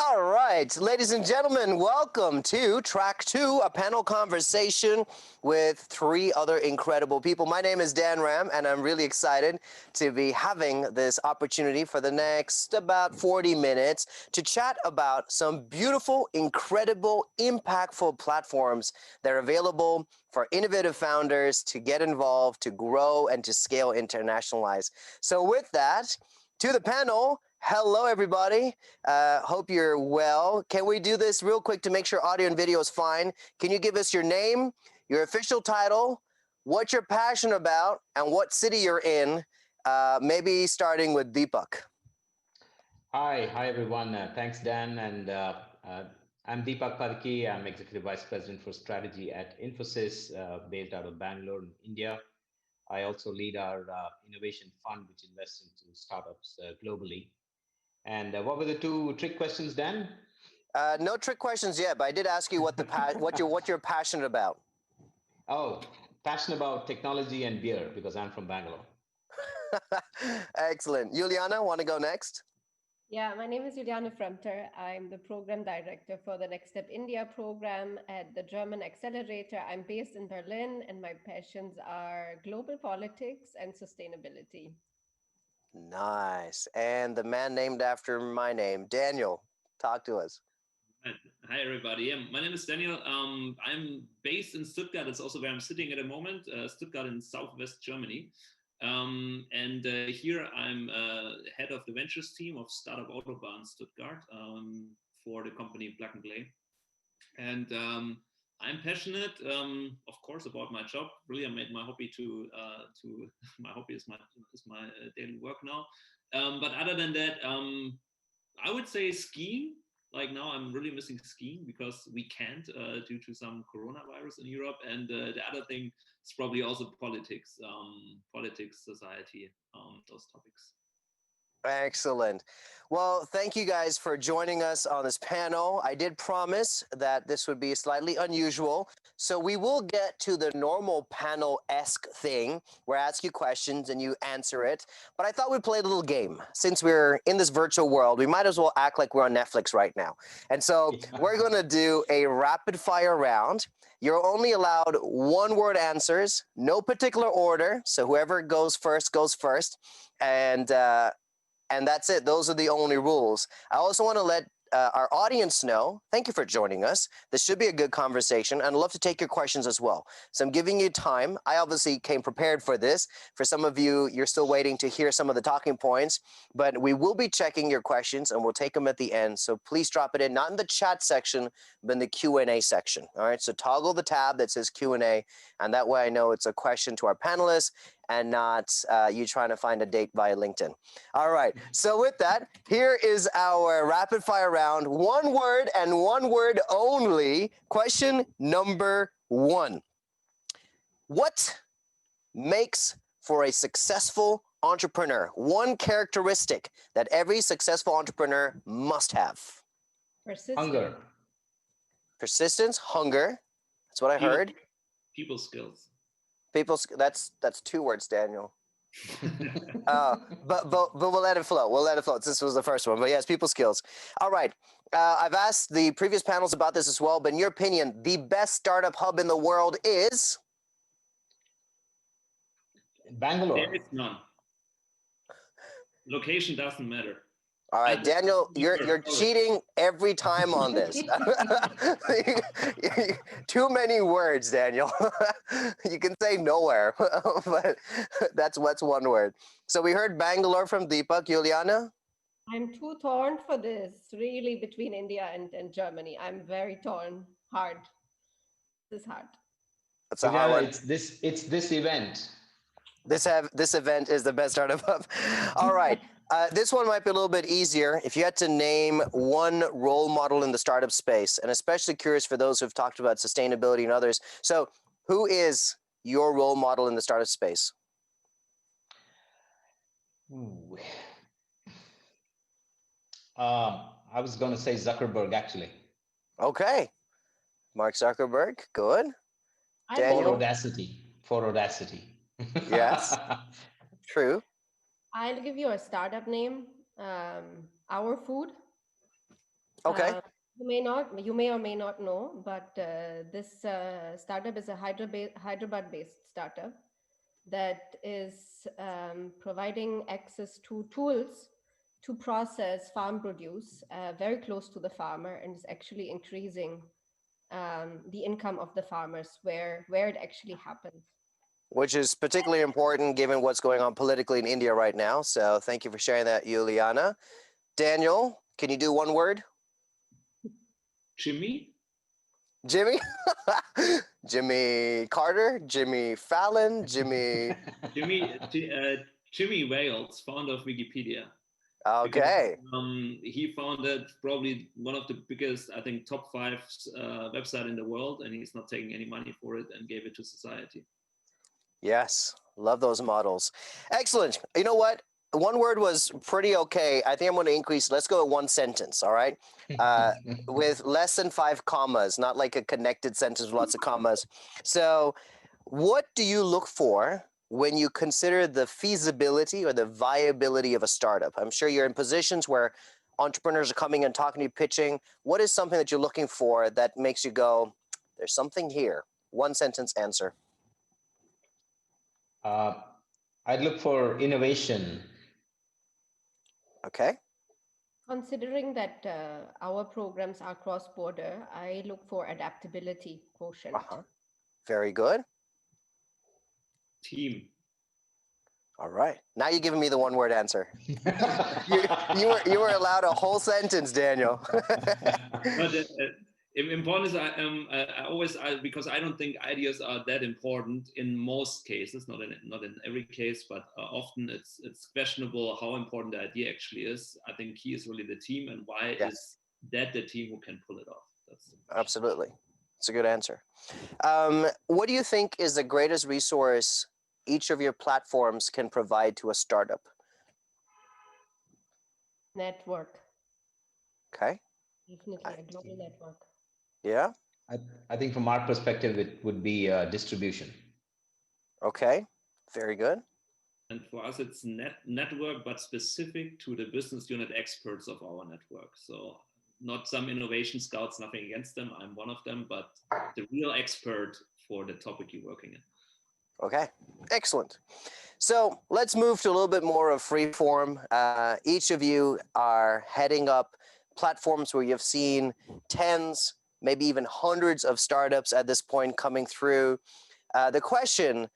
All right, ladies and gentlemen, welcome to track 2, a panel conversation with 3 other incredible people. My name is Dan Ram, and I'm really excited to be having this opportunity for the next about 40 minutes to chat about some beautiful, incredible, impactful platforms that are available for innovative founders to get involved, to grow, and to scale, internationalize. So with that, to the panel, hello, everybody. Hope you're well. Can we do this real quick to make sure audio and video is fine? Can you give us your name, your official title, what you're passionate about, and what city you're in? Maybe starting with Deepak. Hi everyone. Thanks, Dan. And I'm Deepak Padki. I'm Executive Vice President for Strategy at Infosys, based out of Bangalore, in India. I also lead our innovation fund, which invests into startups globally. And what were the 2 trick questions, Dan? No trick questions yet, but I did ask you what you're passionate about. Oh, passionate about technology and beer because I'm from Bangalore. Excellent. Juliana, want to go next? Yeah, my name is Juliane Fremter. I'm the program director for the Next Step India program at the German Accelerator. I'm based in Berlin, and my passions are global politics and sustainability. Nice. And the man named after my name, Daniel, talk to us. Hi, everybody. Yeah, my name is Daniel. I'm based in Stuttgart. It's also where I'm sitting at the moment, Stuttgart in Southwest Germany. And here I'm head of the ventures team of Startup Autobahn Stuttgart for the company Plug and Play. And I'm passionate, of course, about my job. Really, I made my hobby to my hobby is my daily work now. But other than that, I would say skiing. Like now, I'm really missing skiing because we can't due to some coronavirus in Europe. And the other thing is probably also politics, society, those topics. Excellent. Well, thank you guys for joining us on this panel. I did promise that this would be slightly unusual. So we will get to the normal panel-esque thing where I ask you questions and you answer it. But I thought we'd play a little game. Since we're in this virtual world, we might as well act like we're on Netflix right now. And so we're going to do a rapid fire round. You're only allowed 1-word answers, no particular order. So whoever goes first goes first. And that's it. Those are the only rules. I also want to let our audience know, thank you for joining us. This should be a good conversation, and I'd love to take your questions as well. So I'm giving you time. I obviously came prepared for this. For some of you, you're still waiting to hear some of the talking points, but we will be checking your questions, and we'll take them at the end. So please drop it in, not in the chat section, but in the Q&A section. All right, so toggle the tab that says Q&A, and that way I know it's a question to our panelists and not you trying to find a date via LinkedIn. All right, so with that, here is our rapid fire round. 1 word and 1 word only. Question number 1. What makes for a successful entrepreneur? 1 characteristic that every successful entrepreneur must have. Persistence. Hunger. Persistence, hunger. That's what I heard. People skills. That's 2 words, Daniel. But we'll let it flow. We'll let it flow. This was the first one, but yes, people skills. All right. I've asked the previous panels about this as well, but in your opinion, the best startup hub in the world is? Bangalore. There is none. Location doesn't matter. All right, Daniel, you're cheating every time on this. Too many words, Daniel. You can say nowhere, but that's 1 word. So we heard Bangalore from Deepak. Juliana? I'm too torn for this, really, between India and Germany. I'm very torn. Hard. This is hard. That's a hard one. It's this event. This event is the best startup hub. All right. This one might be a little bit easier. If you had to name 1 role model in the startup space, and especially curious for those who've talked about sustainability and others. So who is your role model in the startup space? Ooh. I was going to say Zuckerberg, actually. Okay. Mark Zuckerberg. Good. For Audacity. Yes. True. I'll give you a startup name. Our Food. Okay. You may or may not know, but this startup is a Hyderabad-based startup that is providing access to tools to process farm produce very close to the farmer, and is actually increasing the income of the farmers where it actually happens. Which is particularly important given what's going on politically in India right now. So thank you for sharing that, Juliana. Daniel, can you do one word? Jimmy? Jimmy? Jimmy Carter? Jimmy Fallon? Jimmy... Jimmy Wales, founder of Wikipedia. Okay. Because, he founded probably one of the biggest, I think, top 5 website in the world, and he's not taking any money for it and gave it to society. Yes, love those models. Excellent. You know what? One word was pretty okay. I think I'm going to increase. Let's go with one sentence, all right? With less than 5 commas, not like a connected sentence with lots of commas. So, what do you look for when you consider the feasibility or the viability of a startup? I'm sure you're in positions where entrepreneurs are coming and talking to you, pitching. What is something that you're looking for that makes you go, there's something here? One sentence answer. I'd look for innovation. Okay. Considering that our programs are cross-border, I look for adaptability quotient. Very good. Team. All right. Now you're giving me the one-word answer. you were allowed a whole sentence, Daniel. But important is I always because I don't think ideas are that important in most cases, not in every case, but often it's questionable how important the idea actually is. I think key is really the team, and why is that the team who can pull it off? That's absolutely. It's a good answer. What do you think is the greatest resource each of your platforms can provide to a startup? Network. Okay. Definitely a global network. Yeah. I think from our perspective, it would be distribution. Okay. Very good. And for us, it's network, but specific to the business unit experts of our network. So not some innovation scouts, nothing against them. I'm one of them, but the real expert for the topic you're working in. Okay, excellent. So let's move to a little bit more of free form. Each of you are heading up platforms where you've seen tens, maybe even hundreds of startups at this point coming through. The question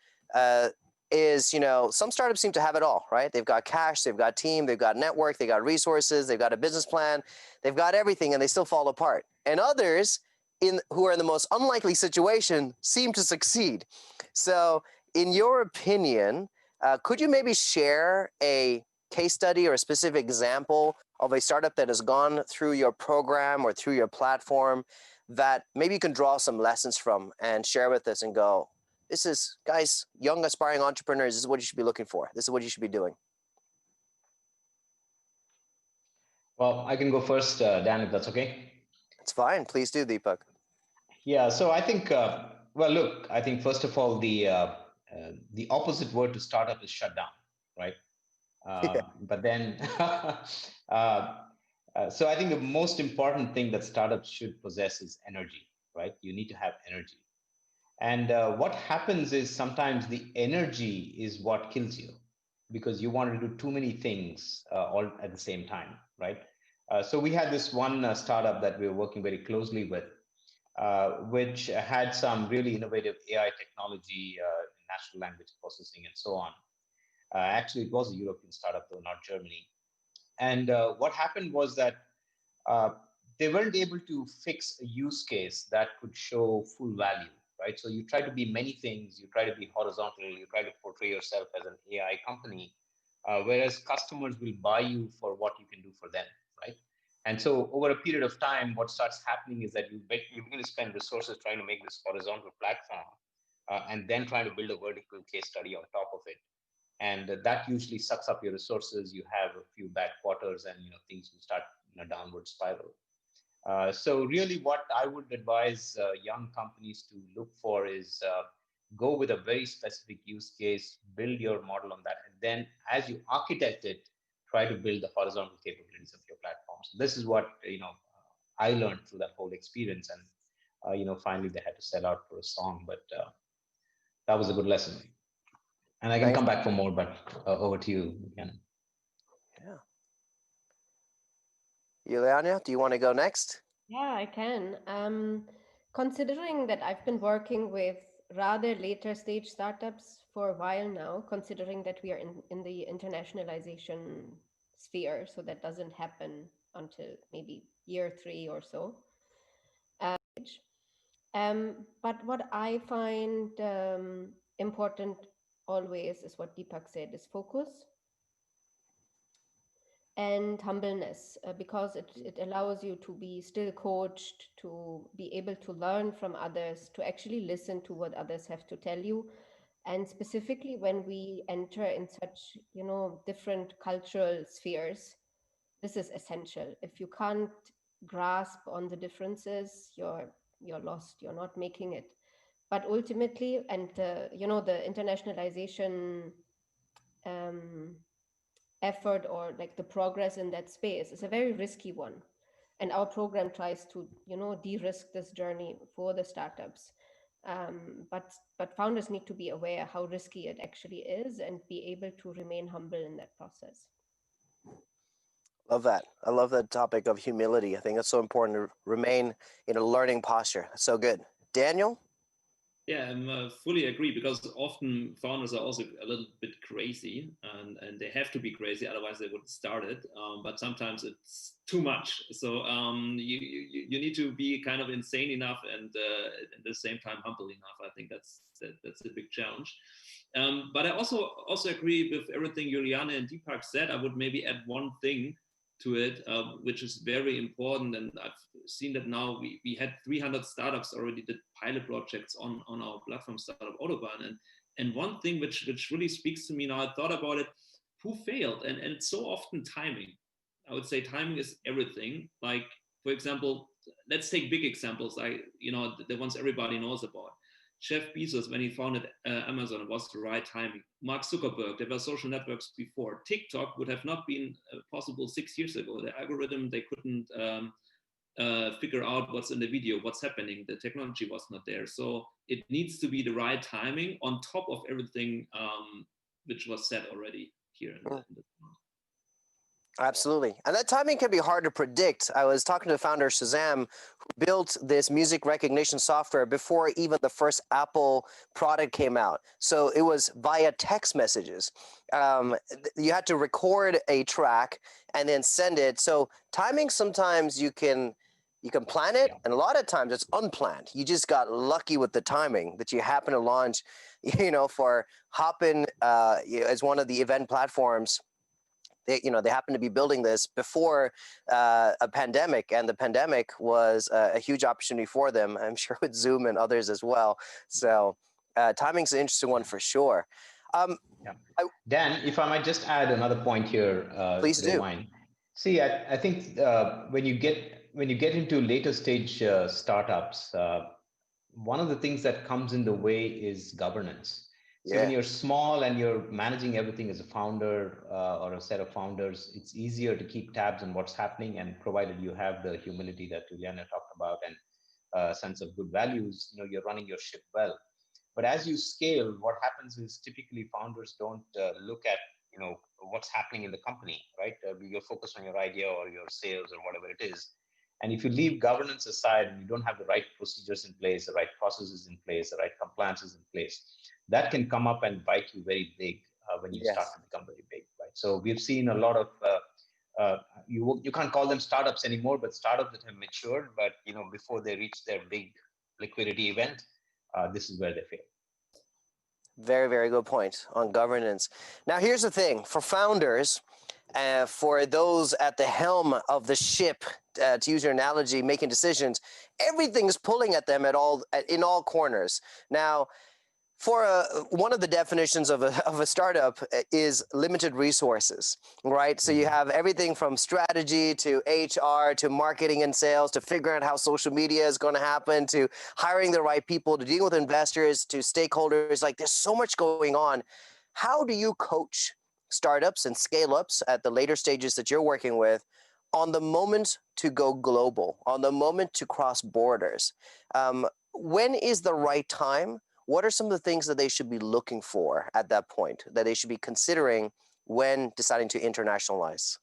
is, some startups seem to have it all, right? They've got cash, they've got team, they've got network, they've got resources, they've got a business plan, they've got everything, and they still fall apart. And others who are in the most unlikely situation seem to succeed. So in your opinion, could you maybe share a case study or a specific example of a startup that has gone through your program or through your platform that maybe you can draw some lessons from and share with us and go, this is, guys, young aspiring entrepreneurs, this is what you should be looking for. This is what you should be doing. Well, I can go first, Dan, if that's okay. It's fine. Please do, Deepak. Yeah, so I think, well, look, I think first of all, the opposite word to startup is shut down, right? But then, so I think the most important thing that startups should possess is energy, right? You need to have energy. And what happens is sometimes the energy is what kills you because you want to do too many things all at the same time, right? So we had this one startup that we were working very closely with, which had some really innovative AI technology, natural language processing, and so on. Actually, it was a European startup, though, not Germany. And what happened was that they weren't able to fix a use case that could show full value, right? So you try to be many things, you try to be horizontal, you try to portray yourself as an AI company, whereas customers will buy you for what you can do for them, right? And so over a period of time, what starts happening is that you begin to spend resources trying to make this horizontal platform and then trying to build a vertical case study on top of it. And that usually sucks up your resources. You have a few bad quarters and things will start in a downward spiral. So really what I would advise young companies to look for is go with a very specific use case, build your model on that, and then as you architect it, try to build the horizontal capabilities of your platform. So this is what I learned through that whole experience. And finally they had to sell out for a song, but that was a good lesson. And I can Thanks. come back for more, but over to you, Jan. Yeah. Juliana, do you want to go next? Yeah, I can. Considering that I've been working with rather later stage startups for a while now, considering that we are in the internationalization sphere, so that doesn't happen until maybe year 3 or so. But what I find important always is what Deepak said, is focus and humbleness, because it allows you to be still coached, to be able to learn from others, to actually listen to what others have to tell you. And specifically when we enter in such, different cultural spheres, this is essential. If you can't grasp on the differences, you're lost, you're not making it. But ultimately, and the internationalization effort, or like the progress in that space, is a very risky one. And our program tries to, de-risk this journey for the startups. But founders need to be aware how risky it actually is and be able to remain humble in that process. Love that. I love that topic of humility. I think it's so important to remain in a learning posture. That's so good. Daniel? Yeah, I fully agree, because often founders are also a little bit crazy, and they have to be crazy, otherwise they wouldn't start it. But sometimes it's too much. So you need to be kind of insane enough, and at the same time humble enough. I think that's a big challenge. But I also agree with everything Juliana and Deepak said. I would maybe add one thing to it, which is very important. And I've seen that now we had 300 startups already did pilot projects on our platform, Startup Autobahn. And one thing which really speaks to me now, I thought about it, who failed? And it's so often timing. I would say timing is everything. Like, for example, let's take big examples, the ones everybody knows about. Jeff Bezos, when he founded Amazon, it was the right timing. Mark Zuckerberg, there were social networks before. TikTok would have not been possible 6 years ago. The algorithm, they couldn't figure out what's in the video, what's happening. The technology was not there. So it needs to be the right timing on top of everything which was said already here in the Absolutely. And that timing can be hard to predict. I was talking to founder Shazam, who built this music recognition software before even the first Apple product came out. So it was via text messages. You had to record a track and then send it. So timing, sometimes you can plan it, and a lot of times it's unplanned. You just got lucky with the timing that you happen to launch, for Hopin as one of the event platforms. They happen to be building this before a pandemic, and the pandemic was a huge opportunity for them. I'm sure with Zoom and others as well. So timing's an interesting one for sure. Dan, if I might just add another point here, Please if you don't do. mind. See, I think when you get into later stage startups, one of the things that comes in the way is governance. So when you're small and you're managing everything as a founder or a set of founders, it's easier to keep tabs on what's happening, and provided you have the humility that Juliana talked about and a sense of good values, you're running your ship well. But as you scale, what happens is typically founders don't look at what's happening in the company, right? You're focused on your idea or your sales or whatever it is. And if you leave governance aside and you don't have the right procedures in place, the right processes in place, the right compliances in place, that can come up and bite you very big when you start to become very big, right? So we've seen a lot of you can't call them startups anymore, but startups that have matured, but before they reach their big liquidity event, this is where they fail. Very, very good point on governance. Now, here's the thing for founders, for those at the helm of the ship, to use your analogy, making decisions, everything's pulling at them in all corners. Now, for one of the definitions of a startup is limited resources, right? So you have everything from strategy to HR to marketing and sales to figuring out how social media is going to happen to hiring the right people to deal with investors to stakeholders. Like, there's so much going on. How do you coach startups and scale ups at the later stages that you're working with on the moment to go global, on the moment to cross borders, when is the right time? What are some of the things that they should be looking for at that point, that they should be considering when deciding to internationalize?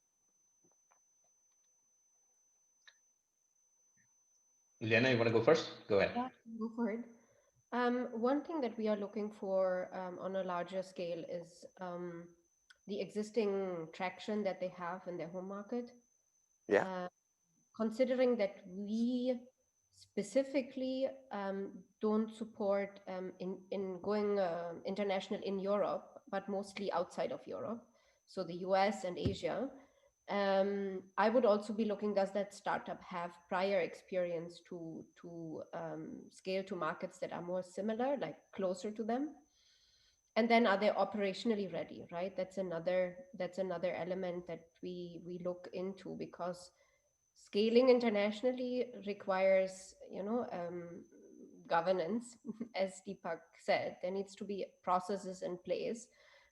Juliana, you want to go first? Go ahead. Yeah, go for it. One thing that we are looking for on a larger scale is the existing traction that they have in their home market. Yeah. Considering that we specifically don't support in going international in Europe, but mostly outside of Europe, so the US and Asia. I would also be looking, does that startup have prior experience to scale to markets that are more similar, like closer to them? And then are they operationally ready, right? That's another element that we look into, because scaling internationally requires, governance. As Deepak said, there needs to be processes in place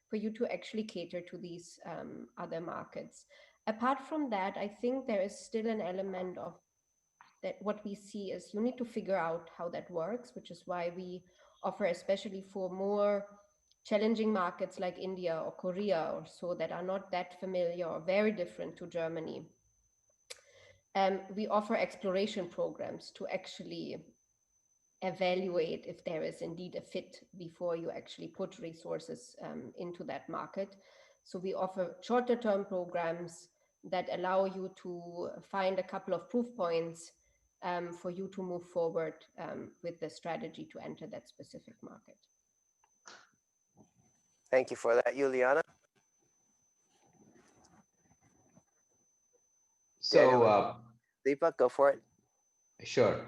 for you to actually cater to these other markets. Apart from that, I think there is still an element of that what we see is you need to figure out how that works, which is why we offer, especially for more challenging markets like India or Korea or so, that are not that familiar or very different to Germany. We offer exploration programs to actually evaluate if there is indeed a fit before you actually put resources into that market. So we offer shorter term programs that allow you to find a couple of proof points for you to move forward with the strategy to enter that specific market. Thank you for that, Juliana. So, Deepak, go for it. Sure.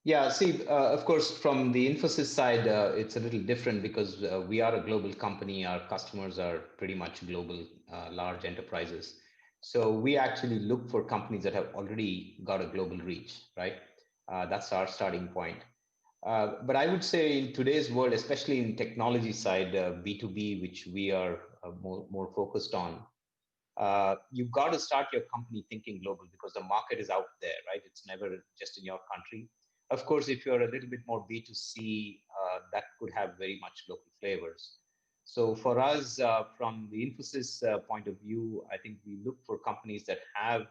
Yeah, see, of course, from the Infosys side, it's a little different because we are a global company. Our customers are pretty much global, large enterprises. So we actually look for companies that have already got a global reach, right? That's our starting point. But I would say in today's world, especially in technology side, B2B, which we are more focused on, you've got to start your company thinking global because the market is out there, right? It's never just in your country. Of course, if you're a little bit more B2C, that could have very much local flavors. So for us, from the Infosys point of view, I think we look for companies that have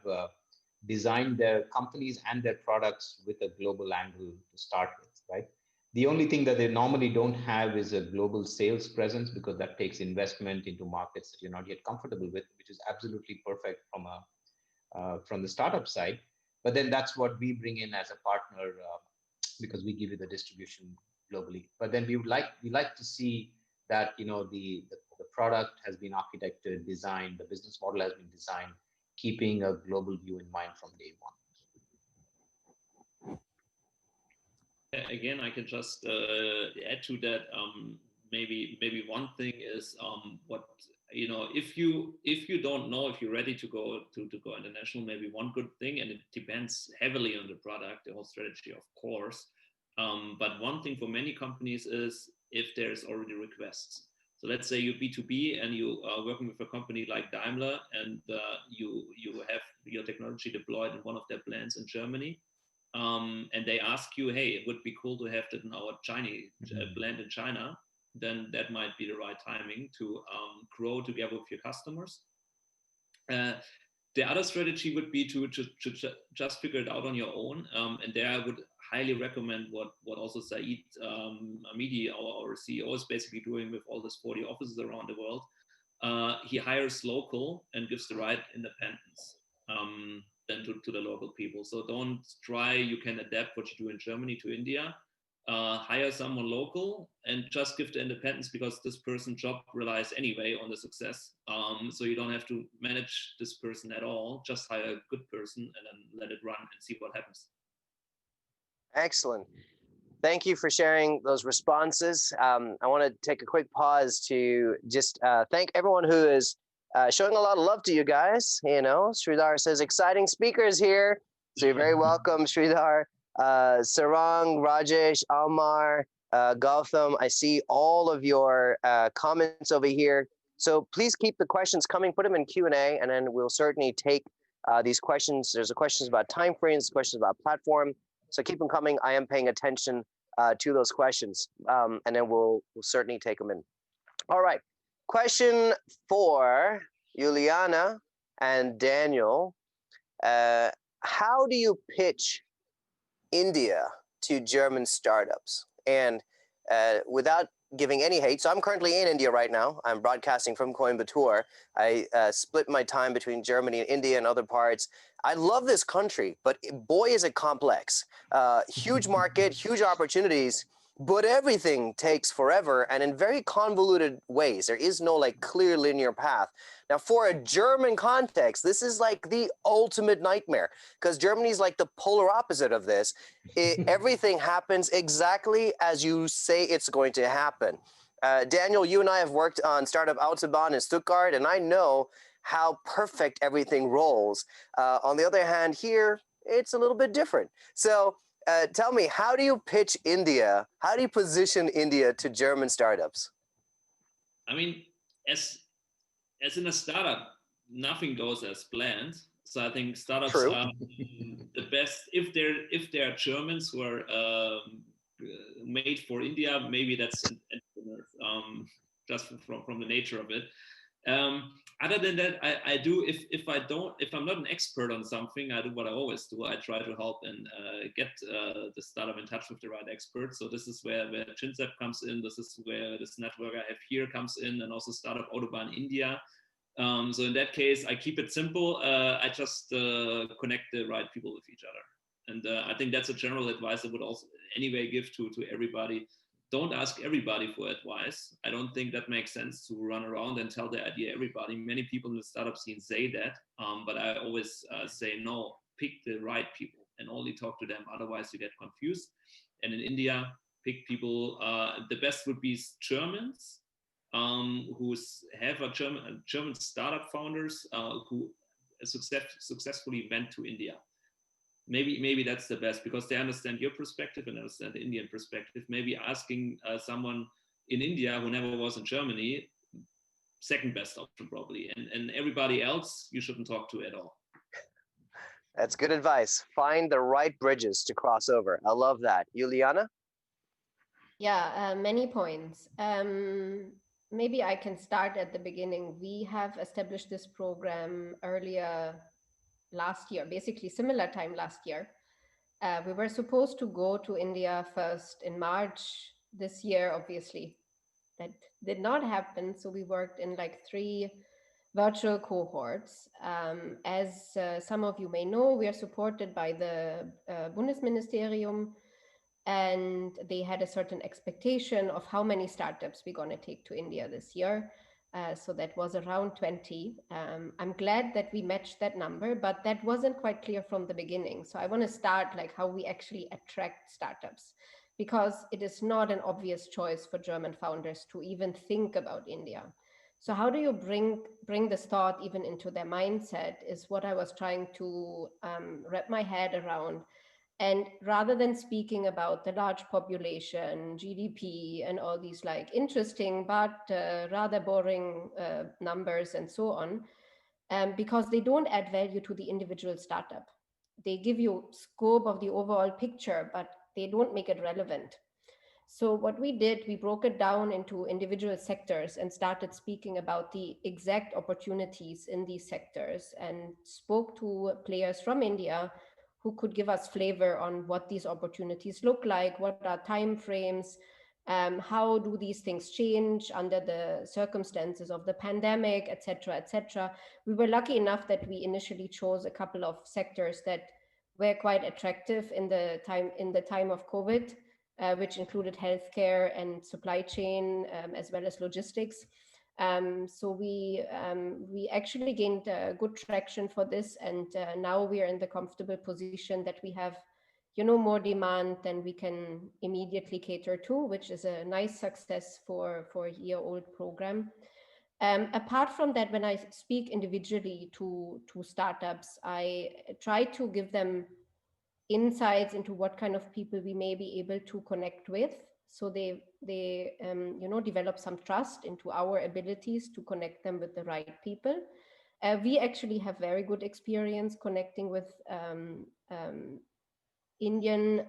designed their companies and their products with a global angle to start with, right? The only thing that they normally don't have is a global sales presence, because that takes investment into markets that you're not yet comfortable with, which is absolutely perfect from the startup side. But then that's what we bring in as a partner, because we give you the distribution globally. But then we like to see that the product has been architected, designed, the business model has been designed, keeping a global view in mind from day one. Again, I can just add to that. Maybe one thing is what if you don't know if you're ready to go international, maybe one good thing, and it depends heavily on the product, the whole strategy, of course. But one thing for many companies is if there's already requests. So let's say you're B2B and you are working with a company like Daimler, and you have your technology deployed in one of their plants in Germany. And they ask you, hey, it would be cool to have that in our Chinese plant in China, then that might be the right timing to grow together with your customers. The other strategy would be to just figure it out on your own. And there I would highly recommend what also Saeed Amidi, our CEO, is basically doing with all these 40 offices around the world. He hires local and gives the right independence than to the local people. So don't try, you can adapt what you do in Germany to India. Hire someone local and just give the independence, because this person's job relies anyway on the success. So you don't have to manage this person at all. Just hire a good person and then let it run and see what happens. Excellent. Thank you for sharing those responses. I want to take a quick pause to just thank everyone who is showing a lot of love to you guys. Sridhar says, exciting speakers here. So you're very welcome, Sridhar. Sarang, Rajesh, Almar, Gautam, I see all of your comments over here. So please keep the questions coming, put them in Q&A, and then we'll certainly take These questions, there's a questions about timeframes, questions about platform. So keep them coming. I am paying attention to those questions, and then we'll certainly take them in. All right. Question for Juliana and Daniel. How do you pitch India to German startups? And without giving any hate, so I'm currently in India right now. I'm broadcasting from Coimbatore. I split my time between Germany and India and other parts. I love this country, but boy, is it complex. Huge market, huge opportunities, but everything takes forever and in very convoluted ways. There is no like clear linear path. Now, for a German context, this is like the ultimate nightmare because Germany's like the polar opposite of this. Everything happens exactly as you say it's going to happen. Daniel, you and I have worked on Startup Autobahn in Stuttgart, and I know how perfect everything rolls. On the other hand, here, it's a little bit different. So tell me, how do you pitch India? How do you position India to German startups? I mean, as in a startup, nothing goes as planned. So I think startups True. are the best if they're Germans who are made for India. Maybe that's just from the nature of it. Other than that, I do if I'm not an expert on something, I do what I always do. I try to help and get the startup in touch with the right experts. So this is where Chinsep comes in. This is where this network I have here comes in, and also Startup Autobahn India. So in that case, I keep it simple. I just connect the right people with each other. And I think that's a general advice I would also anyway give to everybody. Don't ask everybody for advice. I don't think that makes sense to run around and tell the idea everybody. Many people in the startup scene say that, but I always say no, pick the right people and only talk to them. Otherwise you get confused. And in India, pick people, the best would be Germans, who have a German startup founders who successfully went to India. Maybe that's the best because they understand your perspective and understand the Indian perspective. Maybe asking someone in India who never was in Germany, second best option probably, and everybody else you shouldn't talk to at all. That's good advice. Find the right bridges to cross over. I love that. Juliana? Yeah, many points. Maybe I can start at the beginning. We have established this program earlier last year, basically similar time last year. We were supposed to go to India first in March this year, obviously. That did not happen. So we worked in like 3 virtual cohorts. As some of you may know, we are supported by the Bundesministerium, and they had a certain expectation of how many startups we're going to take to India this year. So that was around 20. I'm glad that we matched that number, but that wasn't quite clear from the beginning. So I want to start like how we actually attract startups, because it is not an obvious choice for German founders to even think about India. So how do you bring this thought even into their mindset is what I was trying to wrap my head around. And rather than speaking about the large population, GDP, and all these like interesting but rather boring numbers and so on, because they don't add value to the individual startup. They give you scope of the overall picture, but they don't make it relevant. So what we did, we broke it down into individual sectors and started speaking about the exact opportunities in these sectors and spoke to players from India who could give us flavor on what these opportunities look like, what are time frames, how do these things change under the circumstances of the pandemic, et cetera, et cetera. We were lucky enough that we initially chose a couple of sectors that were quite attractive in the time of COVID, which included healthcare and supply chain, as well as logistics. So we actually gained good traction for this, and now we are in the comfortable position that we have, more demand than we can immediately cater to, which is a nice success for a year-old program. Apart from that, when I speak individually to startups, I try to give them insights into what kind of people we may be able to connect with, so they develop some trust into our abilities to connect them with the right people. We actually have very good experience connecting with Indian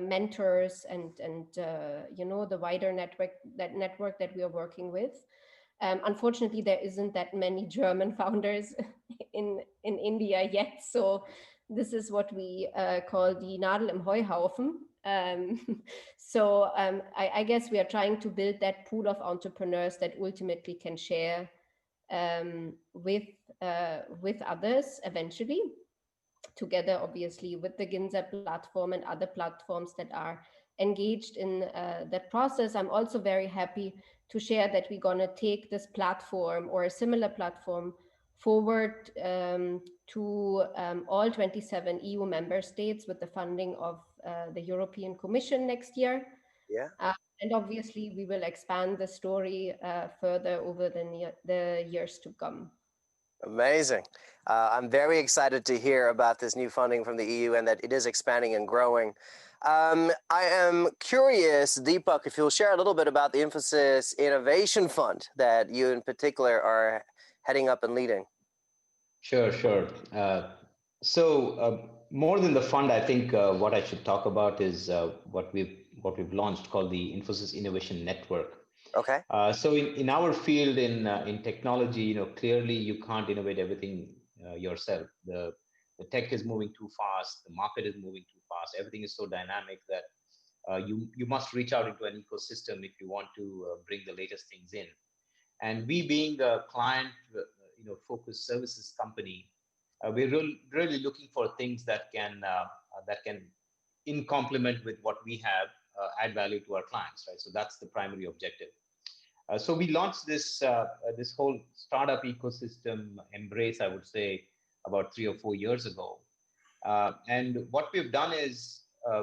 mentors and the wider network that we are working with. Unfortunately, there isn't that many German founders in India yet. So this is what we call the Nadel im Heuhaufen. I guess we are trying to build that pool of entrepreneurs that ultimately can share with others eventually, together obviously with the Ginza platform and other platforms that are engaged in that process. I'm also very happy to share that we're going to take this platform or a similar platform forward to all 27 EU member states with the funding of the European Commission next year. Yeah. And obviously we will expand the story further over the years to come. Amazing. I'm very excited to hear about this new funding from the EU and that it is expanding and growing. I am curious, Deepak, if you'll share a little bit about the Infosys Innovation Fund that you in particular are heading up and leading. Sure, sure. More than the fund, I think what I should talk about is what we've launched called the Infosys Innovation Network. Okay. In our field in technology, clearly you can't innovate everything yourself. The tech is moving too fast. The market is moving too fast. Everything is so dynamic that you must reach out into an ecosystem if you want to bring the latest things in. And we, being a client, focused services company, we're really looking for things that can in complement with what we have, add value to our clients, right? So that's the primary objective. So we launched this whole startup ecosystem embrace, I would say, about 3 or 4 years ago. And what we've done is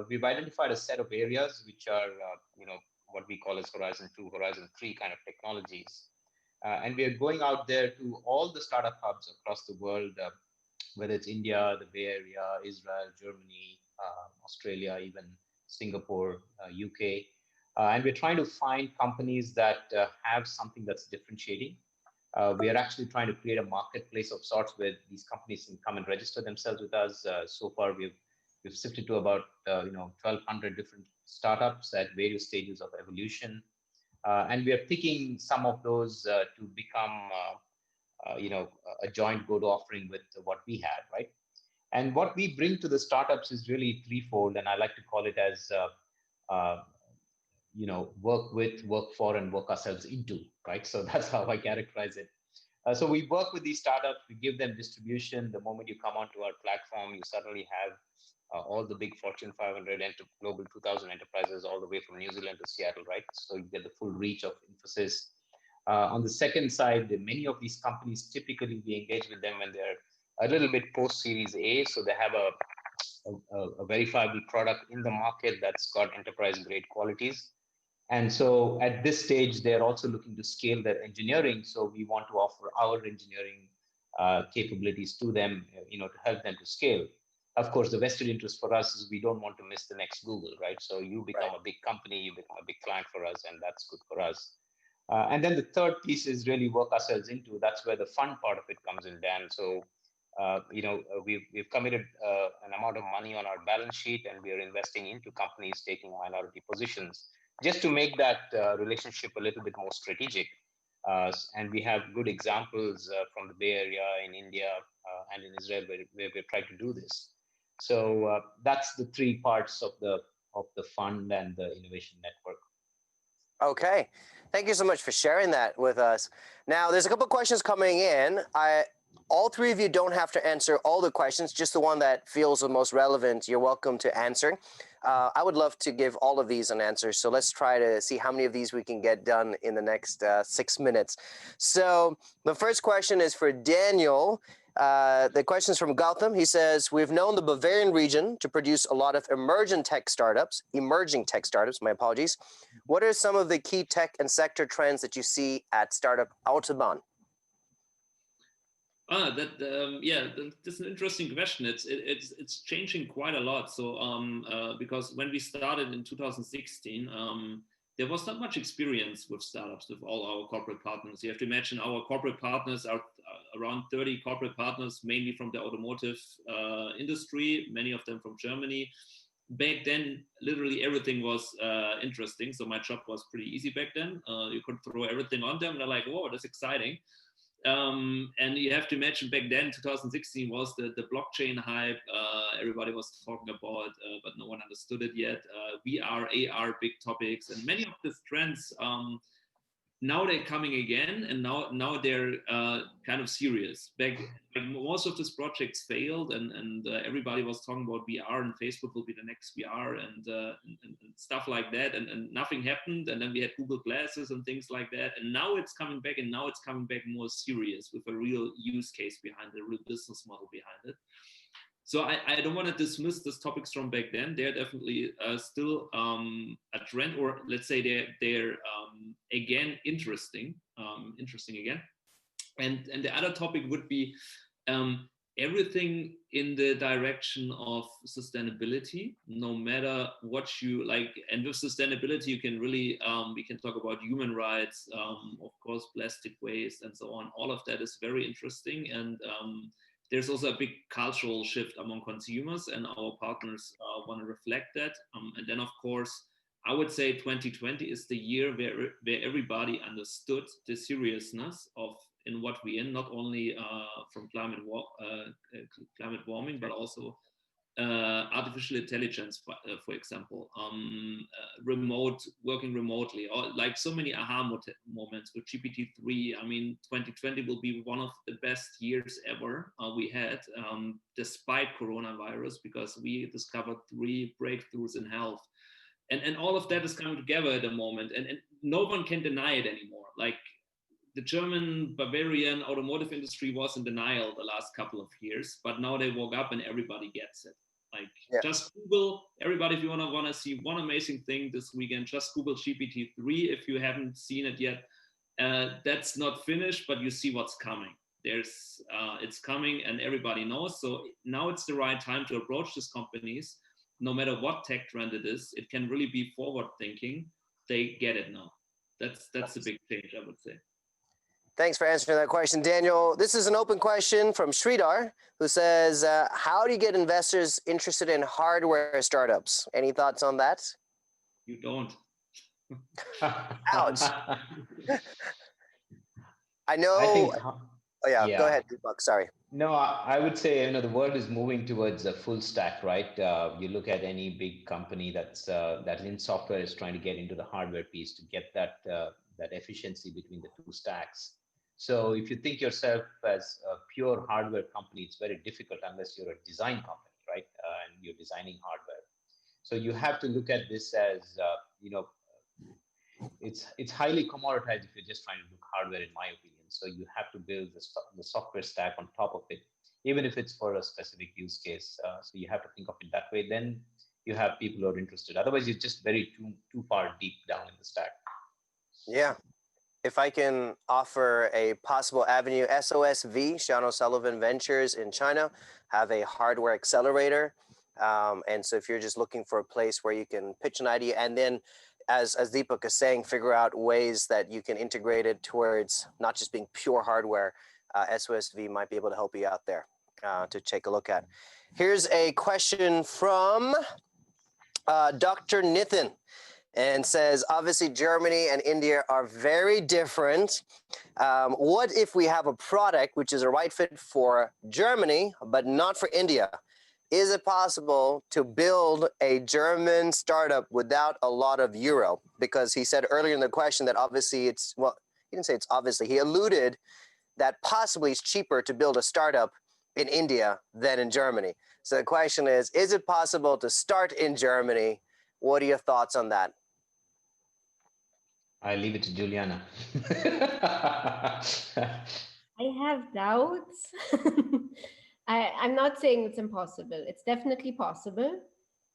we've identified a set of areas which are, what we call as Horizon 2, Horizon 3 kind of technologies. And we are going out there to all the startup hubs across the world, whether it's India, the Bay Area, Israel, Germany, Australia, even Singapore, UK. And we're trying to find companies that have something that's differentiating. We are actually trying to create a marketplace of sorts where these companies can come and register themselves with us. So far, we've sifted to about 1,200 different startups at various stages of evolution. And we are picking some of those to become a joint go-to offering with what we had, right? And what we bring to the startups is really threefold, and I like to call it as work with, work for, and work ourselves into, right? So that's how I characterize it. So we work with these startups, we give them distribution. The moment you come onto our platform, you suddenly have all the big Fortune 500 and Global 2000 enterprises all the way from New Zealand to Seattle, right? So you get the full reach of Infosys. On the second side, many of these companies, typically we engage with them when they're a little bit post-Series A, so they have a verifiable product in the market that's got enterprise-grade qualities. And so at this stage, they're also looking to scale their engineering. So we want to offer our engineering capabilities to them, to help them to scale. Of course, the vested interest for us is we don't want to miss the next Google, right? So you become a big company, you become a big client for us, and that's good for us. And then the third piece is really work ourselves into. That's where the fun part of it comes in, Dan. So, we've committed an amount of money on our balance sheet, and we are investing into companies taking minority positions, just to make that relationship a little bit more strategic. And we have good examples from the Bay Area, in India, and in Israel, where we've tried to do this. So that's the three parts of the fund and the innovation network. Okay. Thank you so much for sharing that with us. Now, there's a couple of questions coming in. All three of you don't have to answer all the questions, just the one that feels the most relevant. You're welcome to answer. I would love to give all of these an answer. So let's try to see how many of these we can get done in the next 6 minutes. So the first question is for Daniel. The question is from Gautam. He says, we've known the Bavarian region to produce a lot of emerging tech startups, my apologies. What are some of the key tech and sector trends that you see at Startup Autobahn? That's an interesting question. It's changing quite a lot. So because when we started in 2016, there was not much experience with startups with all our corporate partners. You have to imagine our corporate partners are around 30 corporate partners, mainly from the automotive industry, many of them from Germany. Back then, literally everything was interesting. So my job was pretty easy back then. You could throw everything on them. And they're like, whoa, that's exciting. And you have to imagine back then, 2016 was the blockchain hype. Everybody was talking about, but no one understood it yet. VR, AR, big topics, and many of these trends. Now they're coming again, and now they're kind of serious. Back, like most of these projects failed, and everybody was talking about VR, and Facebook will be the next VR, and stuff like that, and nothing happened. And then we had Google Glasses and things like that, and now it's coming back, and now it's coming back more serious with a real use case behind it, a real business model behind it. So I don't want to dismiss these topics from back then. They're definitely still a trend, or let's say they're again interesting again. And the other topic would be everything in the direction of sustainability, no matter what you like. And with sustainability, you can really we can talk about human rights, of course, plastic waste, and so on. All of that is very interesting, and there's also a big cultural shift among consumers, and our partners want to reflect that. And then, of course, I would say 2020 is the year where everybody understood the seriousness of in what we're in, not only from climate warming, but also artificial intelligence, for example, working remotely, or like so many aha moments with GPT-3. I mean, 2020 will be one of the best years ever we had, despite coronavirus, because we discovered 3 breakthroughs in health. And all of that is coming together at the moment, and no one can deny it anymore. Like, the German Bavarian automotive industry was in denial the last couple of years, but now they woke up and everybody gets it. Like, just Google, everybody, if you want to see one amazing thing this weekend, just Google GPT-3 if you haven't seen it yet. That's not finished, but you see what's coming. It's coming, and everybody knows. So now it's the right time to approach these companies. No matter what tech trend it is, it can really be forward thinking. They get it now. That's a big change, I would say. Thanks for answering that question, Daniel. This is an open question from Sridhar, who says, how do you get investors interested in hardware startups? Any thoughts on that? You don't. Ouch. I know. Go ahead, Deepak. Sorry. No, I would say, the world is moving towards a full stack, right? You look at any big company that's in software is trying to get into the hardware piece to get that efficiency between the 2 stacks. So if you think yourself as a pure hardware company, it's very difficult unless you're a design company, right? And you're designing hardware. So you have to look at this as, it's highly commoditized if you're just trying to do hardware, in my opinion. So you have to build the software stack on top of it, even if it's for a specific use case. So you have to think of it that way. Then you have people who are interested. Otherwise, you're just too far deep down in the stack. Yeah. If I can offer a possible avenue, SOSV, Sean O'Sullivan Ventures in China, have a hardware accelerator. And so if you're just looking for a place where you can pitch an idea, and then as Deepak is saying, figure out ways that you can integrate it towards not just being pure hardware, SOSV might be able to help you out there to take a look at. Here's a question from Dr. Nithin. And says, obviously, Germany and India are very different. What if we have a product which is a right fit for Germany, but not for India? Is it possible to build a German startup without a lot of euro? Because he said earlier in the question that obviously he didn't say it's obviously, he alluded that possibly it's cheaper to build a startup in India than in Germany. So the question is it possible to start in Germany? What are your thoughts on that? I leave it to Juliana. I have doubts. I'm not saying it's impossible. It's definitely possible.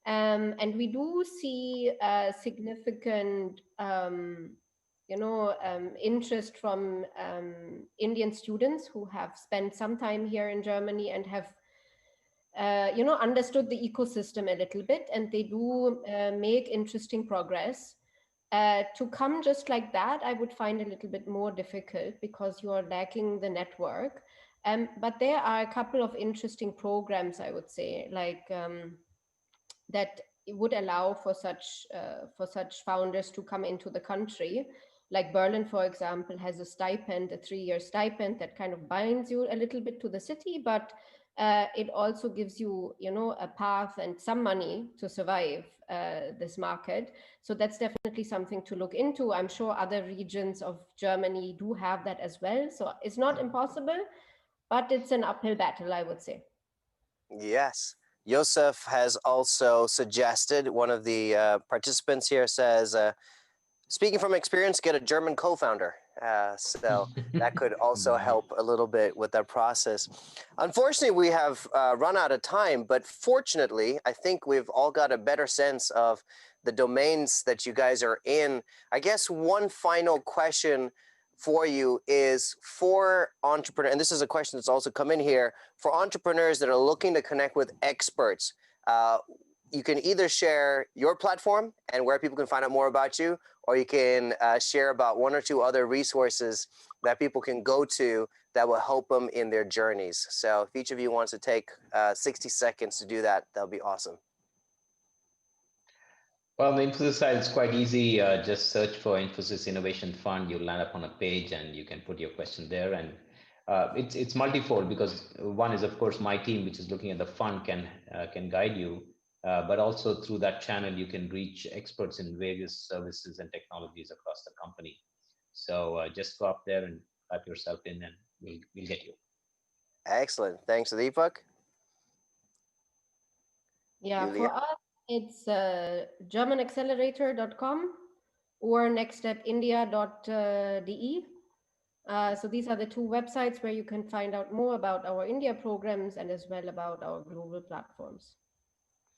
And we do see significant, interest from Indian students who have spent some time here in Germany and have, understood the ecosystem a little bit, and they do make interesting progress. To come just like that, I would find a little bit more difficult because you are lacking the network. But there are a couple of interesting programs, I would say, like that would allow for such founders to come into the country. Like Berlin, for example, has a stipend, a 3-year stipend that kind of binds you a little bit to the city, but it also gives you, a path and some money to survive this market. So that's definitely something to look into. I'm sure other regions of Germany do have that as well. So it's not impossible, but it's an uphill battle, I would say. Yes. Josef has also suggested, one of the participants here says, speaking from experience, get a German co-founder. So that could also help a little bit with that process. Unfortunately, we have run out of time, but fortunately, I think we've all got a better sense of the domains that you guys are in. I guess one final question for you is for entrepreneurs, and this is a question that's also come in here, for entrepreneurs that are looking to connect with experts. You can either share your platform and where people can find out more about you, or you can share about one or two other resources that people can go to that will help them in their journeys. So if each of you wants to take 60 seconds to do that, that'll be awesome. Well, on the Infosys side, it's quite easy. Just search for Infosys Innovation Fund. You'll land up on a page and you can put your question there. And it's multifold, because one is, of course, my team, which is looking at the fund, can guide you. But also through that channel, you can reach experts in various services and technologies across the company. So just go up there and type yourself in and we'll get you. Excellent. Thanks, Deepak. Yeah, Julia? for us, it's germanaccelerator.com or nextstepindia.de. So these are the two websites where you can find out more about our India programs and as well about our global platforms.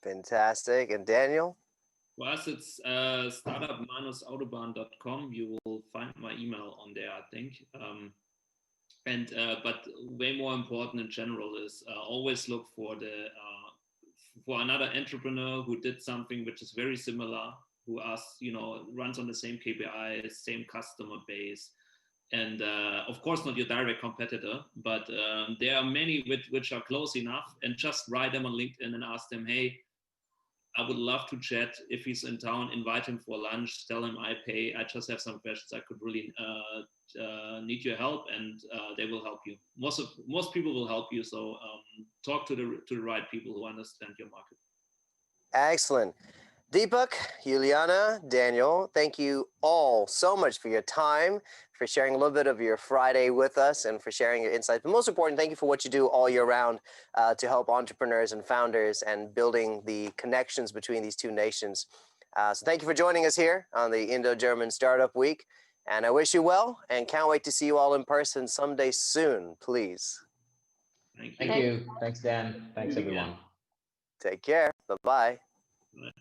Fantastic. And Daniel? For us, it's startup-autobahn.com. You will find my email on there, I think. But way more important in general is always look for another entrepreneur who did something which is very similar, who runs on the same KPIs, same customer base, and of course not your direct competitor, but there are many which are close enough, and just write them on LinkedIn and ask them, hey, I would love to chat. If he's in town, invite him for lunch, tell him I pay. I just have some questions. I could really need your help, and they will help you. Most people will help you. So talk to the right people who understand your market. Excellent. Deepak, Juliana, Daniel, thank you all so much for your time, for sharing a little bit of your Friday with us, and for sharing your insights. But most important, thank you for what you do all year round to help entrepreneurs and founders and building the connections between these two nations. So thank you for joining us here on the Indo-German Startup Week. And I wish you well, and can't wait to see you all in person someday soon, please. Thank you. Thanks, Dan. Thanks, everyone. Take care. Bye-bye. Bye.